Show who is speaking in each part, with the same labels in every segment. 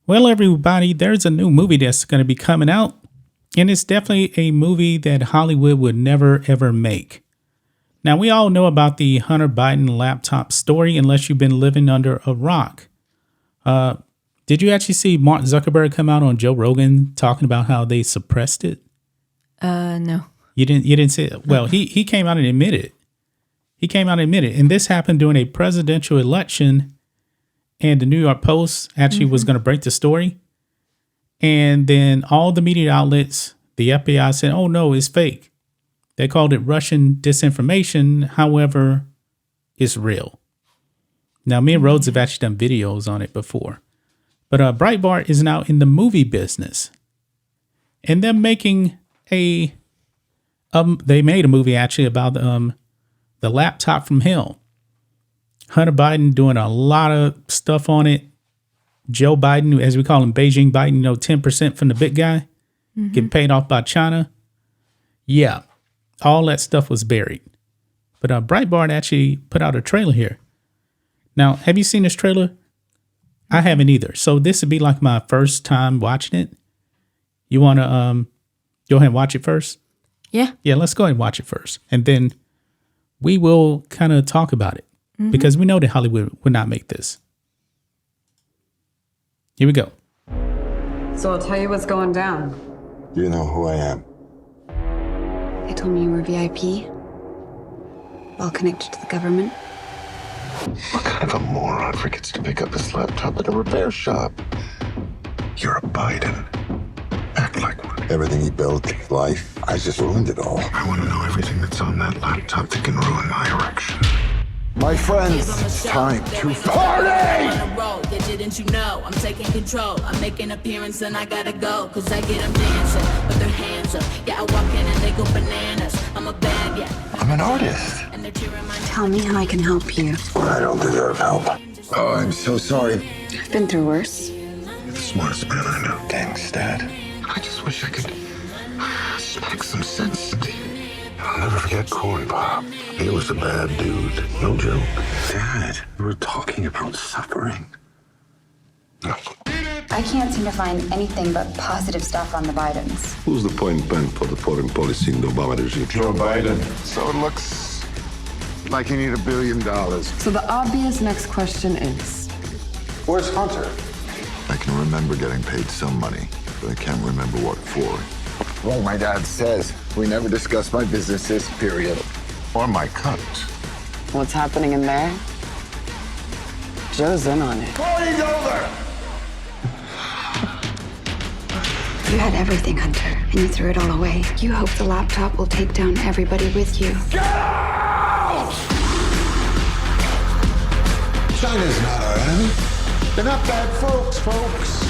Speaker 1: Well, everybody, there's a new movie that's going to be coming out, and it's definitely a movie that Hollywood would never, ever make. Now, we all know about the Hunter Biden laptop story, unless you've been living under a rock. Did you actually see Mark Zuckerberg come out on Joe Rogan talking about how they suppressed it?
Speaker 2: No.
Speaker 1: You didn't see it? Well, he came out and admitted it. He came out and admitted it. And this happened during a presidential election. And the New York Post actually was going to break the story. And then all the media outlets, the FBI said, oh, no, it's fake. They called it Russian disinformation. However, it's real. Now, me and Rhodes have actually done videos on it before. But Breitbart is now in the movie business. And they're making they made a movie actually about the laptop from hell. Hunter Biden doing a lot of stuff on it. Joe Biden, as we call him, Beijing Biden, 10% from the big guy, getting paid off by China. Yeah, all that stuff was buried. But Breitbart actually put out a trailer here. Now, have you seen this trailer? I haven't either. So this would be like my first time watching it. You want to go ahead and watch it first?
Speaker 2: Yeah.
Speaker 1: Yeah, let's go ahead and watch it first. And then we will kind of talk about it. Because we know that Hollywood would not make this. Here we go.
Speaker 3: So I'll tell you what's going down.
Speaker 4: You know who I am.
Speaker 5: They told me you were VIP. All connected to the government.
Speaker 4: What kind of a moron forgets to pick up his laptop at a repair shop? You're a Biden. Act like one. Everything he built, his life, I just ruined it all. I want to know everything that's on that laptop that can ruin my erection. My friends, it's time to party!
Speaker 6: Didn't you know I'm taking control? I'm making appearance and I gotta go. Cause I get them dancing with their hands up. Yeah, I walk in and they go bananas. I'm a bad, yeah.
Speaker 4: I'm an artist.
Speaker 6: And they're cheering my
Speaker 5: Tell me how I can help you.
Speaker 4: I don't deserve help. Oh, I'm so sorry.
Speaker 5: I've been through worse.
Speaker 4: You're the smartest man I know. Thanks, Dad. I just wish I could smack some sense into you. I'll never forget Corn Pop. He was a bad dude. No joke. Dad, we were talking about suffering. No.
Speaker 5: I can't seem to find anything but positive stuff on the Bidens.
Speaker 7: Who's the point man for the foreign policy in the Obama regime?
Speaker 4: Joe Biden. So it looks like you need $1 billion.
Speaker 3: So the obvious next question is,
Speaker 4: Where's Hunter? I can remember getting paid some money, but I can't remember what for. Well, my dad says we never discuss my businesses, period. Or my cut.
Speaker 3: what's happening in there? Joe's in on it.
Speaker 4: Party's over!
Speaker 5: You had everything, Hunter, and you threw it all away. You hope the laptop will take down everybody with you.
Speaker 4: Get out! China's not our enemy. They're not bad folks.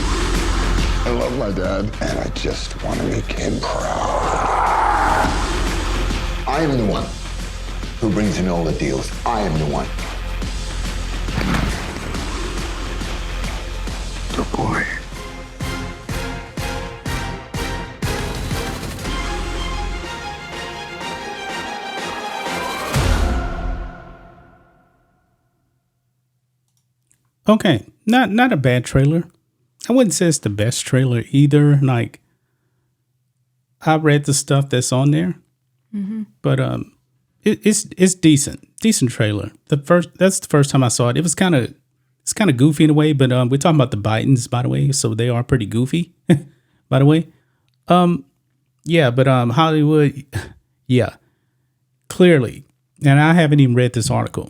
Speaker 4: I love my dad, and I just want to make him proud. I am the one who brings in all the deals. I am the one. Good boy.
Speaker 1: Okay, not a bad trailer. I wouldn't say it's the best trailer either. Like, I read the stuff that's on there, but it's decent trailer. That's the first time I saw it. It's kind of goofy in a way, but we're talking about the Bidens, by the way, so they are pretty goofy, by the way. Yeah, but Hollywood, yeah, clearly, and I haven't even read this article.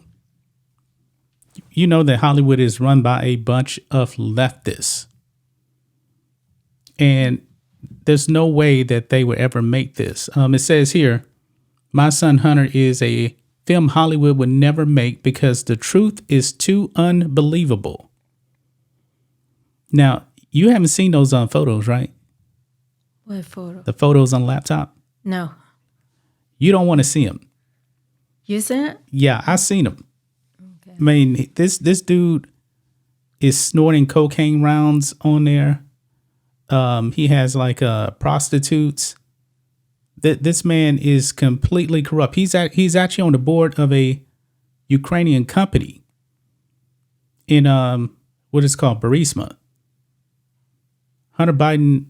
Speaker 1: You know that Hollywood is run by a bunch of leftists. And there's no way that they would ever make this. It says here, my son Hunter is a film Hollywood would never make because the truth is too unbelievable. Now, you haven't seen those photos, right?
Speaker 2: What photo?
Speaker 1: The photos on the laptop?
Speaker 2: No.
Speaker 1: You don't want to see them.
Speaker 2: You seen it?
Speaker 1: Yeah, I seen them. Okay. I mean, this dude is snorting cocaine rounds on there. He has like prostitutes. This man is completely corrupt. He's actually on the board of a Ukrainian company in what is called Burisma. Hunter Biden,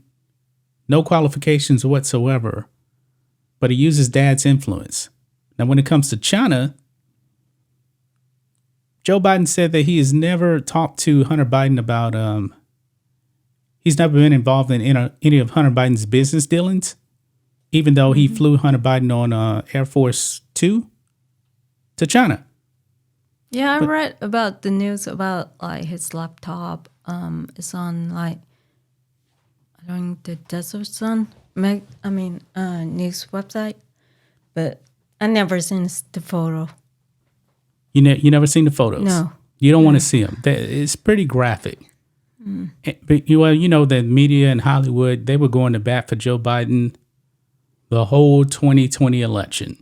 Speaker 1: no qualifications whatsoever, but he uses dad's influence. Now, when it comes to China, Joe Biden said that he has never talked to Hunter Biden about, he's never been involved in any of Hunter Biden's business dealings, even though he flew Hunter Biden on Air Force 2 to China.
Speaker 2: Yeah, I read about the news about like his laptop. It's on like I don't the Desert Sun. News website, but I never seen the photo.
Speaker 1: You never seen the photos?
Speaker 2: No.
Speaker 1: You don't want to see them. It's pretty graphic. But the media in Hollywood, they were going to bat for Joe Biden the whole 2020 election.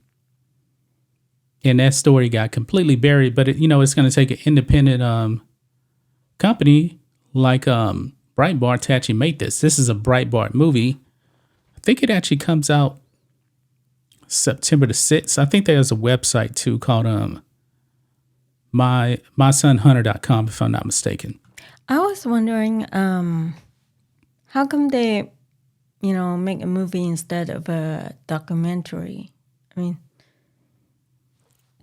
Speaker 1: And that story got completely buried. But, it's going to take an independent company like Breitbart to actually make this. This is a Breitbart movie. I think it actually comes out September the 6th. I think there's a website, too, called mysonhunter.com, if I'm not mistaken.
Speaker 2: I was wondering, how come they, make a movie instead of a documentary? I mean,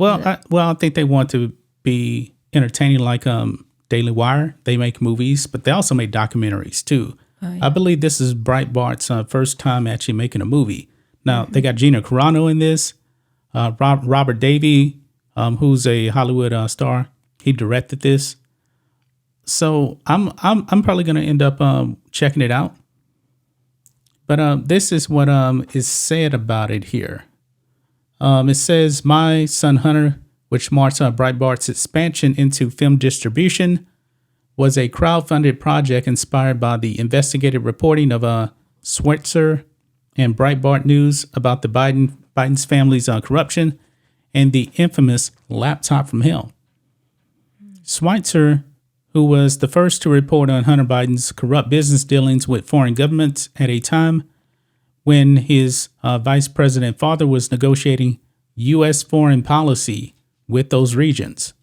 Speaker 1: I think they want to be entertaining, like Daily Wire. They make movies, but they also make documentaries too. Oh, yeah. I believe this is Breitbart's first time actually making a movie. Now they got Gina Carano in this. Robert Davey, who's a Hollywood star, he directed this. So I'm probably going to end up checking it out. But this is what is said about it here. It says, My Son Hunter, which marks Breitbart's expansion into film distribution, was a crowdfunded project inspired by the investigative reporting of Schweitzer and Breitbart News about the Biden's family's corruption and the infamous laptop from hell. Schweitzer, who was the first to report on Hunter Biden's corrupt business dealings with foreign governments at a time when his vice president father was negotiating U.S. foreign policy with those regimes,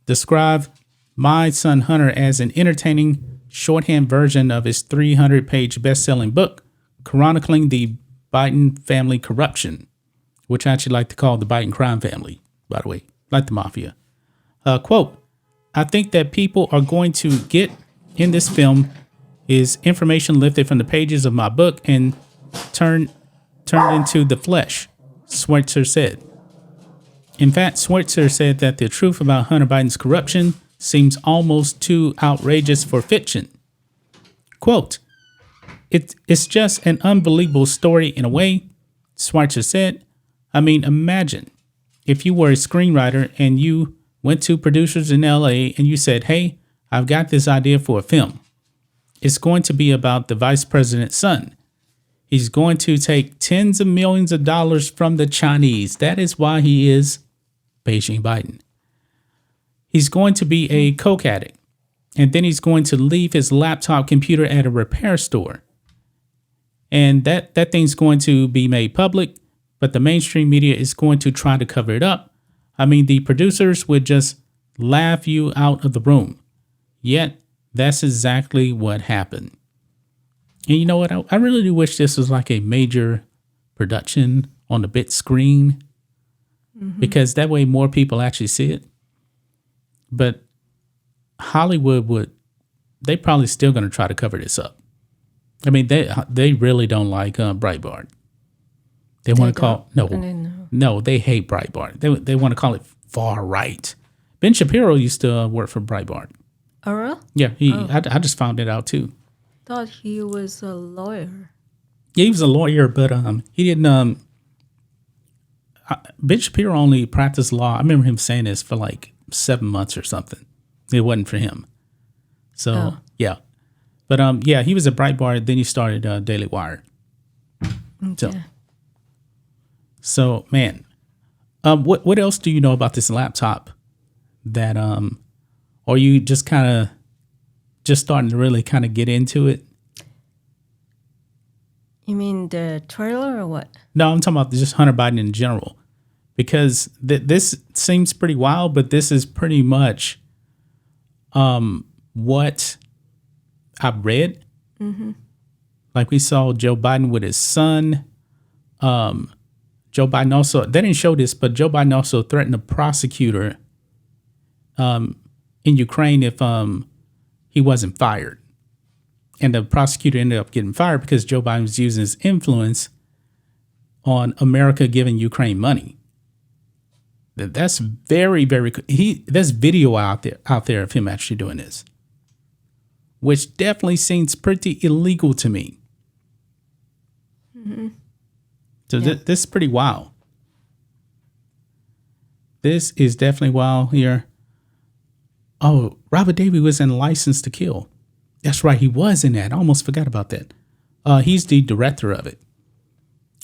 Speaker 1: described My Son Hunter as an entertaining shorthand version of his 300-page best-selling book chronicling the Biden family corruption, which I actually like to call the Biden crime family, by the way, like the mafia. Quote, I think that people are going to get in this film is information lifted from the pages of my book and turned into the flesh, Schweitzer said. In fact, Schweitzer said that the truth about Hunter Biden's corruption seems almost too outrageous for fiction. Quote, it's just an unbelievable story in a way, Schweitzer said. I mean, imagine if you were a screenwriter and you went to producers in LA and you said, hey, I've got this idea for a film. It's going to be about the vice president's son. He's going to take tens of millions of dollars from the Chinese. That is why he is Beijing Biden. He's going to be a coke addict. And then he's going to leave his laptop computer at a repair store. And that thing's going to be made public, but the mainstream media is going to try to cover it up. I mean, the producers would just laugh you out of the room. Yet, that's exactly what happened. And you know what? I really do wish this was like a major production on the big screen, because that way more people actually see it. But Hollywood they probably still going to try to cover this up. I mean, they really don't like Breitbart. They want to call they hate Breitbart. They want to call it far right. Ben Shapiro used to work for Breitbart.
Speaker 2: Oh, really?
Speaker 1: Yeah, I just found it out too.
Speaker 2: Thought he was a lawyer.
Speaker 1: Yeah, he was a lawyer, but he didn't. Ben Shapiro only practiced law. I remember him saying this for like 7 months or something. It wasn't for him. So yeah, but he was at Breitbart. Then he started Daily Wire. Okay. So man, what else do you know about this laptop? That or you just starting to really kind of get into it?
Speaker 2: You mean the trailer or what?
Speaker 1: No, I'm talking about just Hunter Biden in general, because this seems pretty wild, but this is pretty much what I've read. Like we saw Joe Biden with his son. Joe Biden also, they didn't show this, but Joe Biden also threatened a prosecutor in Ukraine if he wasn't fired. And the prosecutor ended up getting fired because Joe Biden was using his influence on America giving Ukraine money. That's very, very, there's video out there of him actually doing this, which definitely seems pretty illegal to me. So this is pretty wild. This is definitely wild here. Oh, Robert Davi was in License to Kill. That's right, he was in that. I almost forgot about that. He's the director of it.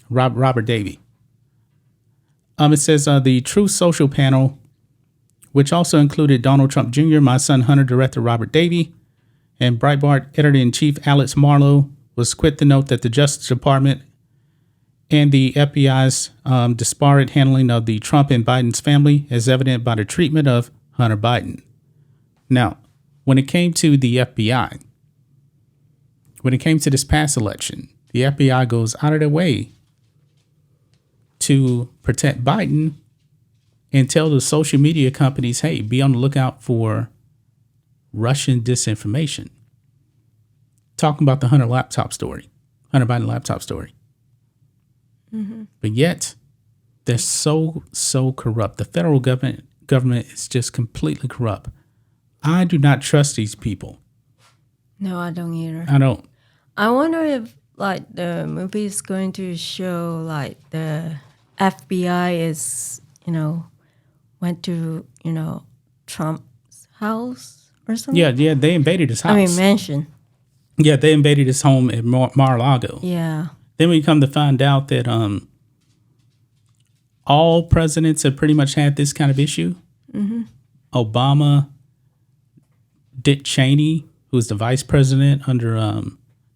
Speaker 1: Robert Davi. It says the Truth Social panel, which also included Donald Trump Jr., My Son Hunter director Robert Davi, and Breitbart editor-in-chief Alex Marlow, was quick to note that the Justice Department and the FBI's disparate handling of the Trump and Biden's family is evident by the treatment of Hunter Biden. Now, when it came to the FBI, when it came to this past election, the FBI goes out of their way to protect Biden and tell the social media companies, hey, be on the lookout for Russian disinformation. Talking about the Hunter Biden laptop story. But yet, they're so corrupt. The federal government is just completely corrupt. I do not trust these people.
Speaker 2: No, I don't either.
Speaker 1: I don't.
Speaker 2: I wonder if like the movie is going to show like the FBI is, went to, Trump's house or something.
Speaker 1: Yeah, they invaded his house.
Speaker 2: I mean, mansion.
Speaker 1: Yeah, they invaded his home in Mar-a-Lago.
Speaker 2: Yeah.
Speaker 1: Then we come to find out that all presidents have pretty much had this kind of issue. Obama, Dick Cheney, who was the vice president under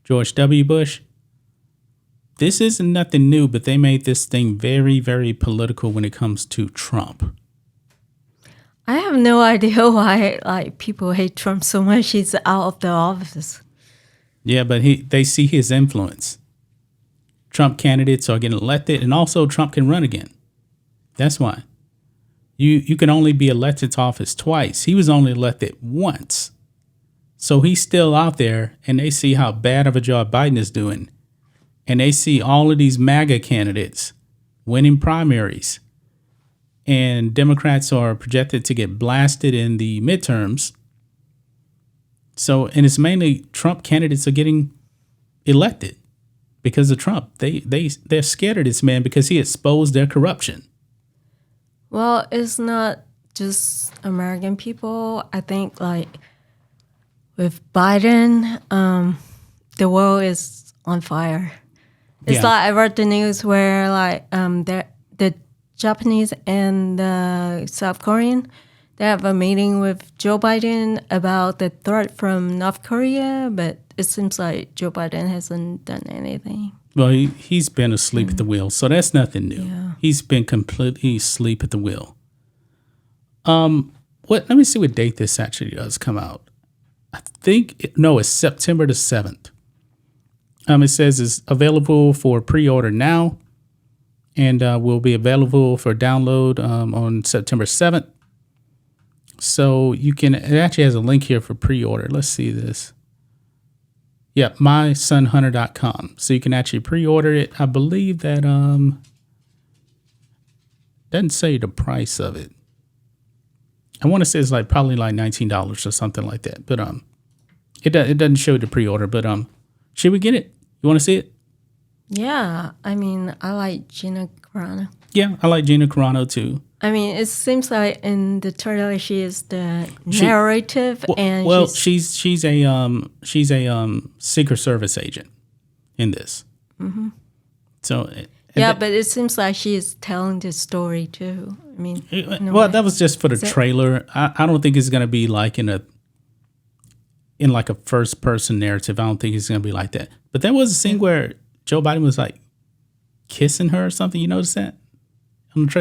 Speaker 1: George W. Bush. This isn't nothing new, but they made this thing very, very political when it comes to Trump.
Speaker 2: I have no idea why people hate Trump so much. He's out of the office.
Speaker 1: Yeah, but they see his influence. Trump candidates are getting elected, and also Trump can run again. That's why. You can only be elected to office twice. He was only elected once. So he's still out there, and they see how bad of a job Biden is doing. And they see all of these MAGA candidates winning primaries. And Democrats are projected to get blasted in the midterms. So, and it's mainly Trump candidates are getting elected because of Trump. They're scared of this man because he exposed their corruption.
Speaker 2: Well, it's not just American people. I think like with Biden, the world is on fire. It's like I read the news where like the Japanese and the South Korean, they have a meeting with Joe Biden about the threat from North Korea, but it seems like Joe Biden hasn't done anything.
Speaker 1: Well, he's been asleep at the wheel, so that's nothing new.
Speaker 2: Yeah.
Speaker 1: He's been completely asleep at the wheel. Let me see what date this actually does come out. I think it's September the 7th. It says it's available for pre-order now, and will be available for download on September 7th. So it actually has a link here for pre-order. Let's see this. Yeah, mysonhunter.com. So you can actually pre-order it. I believe that doesn't say the price of it. I want to say it's probably $19 or something like that. But it doesn't show the pre-order. But should we get it? You want to see it?
Speaker 2: Yeah, I mean, I like Gina Carano.
Speaker 1: Yeah, I like Gina Carano too.
Speaker 2: I mean, it seems like in the trailer she is the narrative, and
Speaker 1: she's a Secret Service agent in this. Mm-hmm. So
Speaker 2: but it seems like she is telling the story too. I mean,
Speaker 1: that was just for the trailer. I don't think it's gonna be like in a first person narrative. I don't think it's gonna be like that. But there was a scene where Joe Biden was like kissing her or something. You notice that?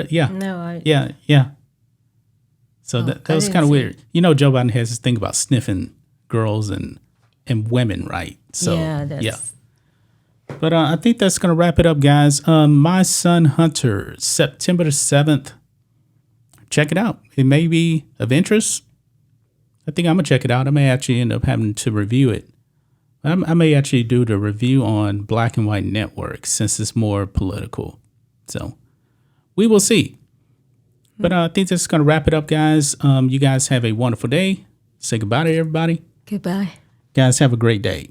Speaker 1: Yeah.
Speaker 2: No,
Speaker 1: Yeah. So that was kind of weird. Joe Biden has this thing about sniffing girls, and and women right. So
Speaker 2: that's
Speaker 1: yeah. But I think that's going to wrap it up, guys. My Son Hunter, September the 7th. Check it out. It may be of interest. I think I'm going to check it out. I may actually end up having to review it. I may actually do the review on Black and White Network since it's more political. So we will see. But I think that's going to wrap it up, guys. You guys have a wonderful day. Say goodbye to everybody.
Speaker 2: Goodbye.
Speaker 1: Guys, have a great day.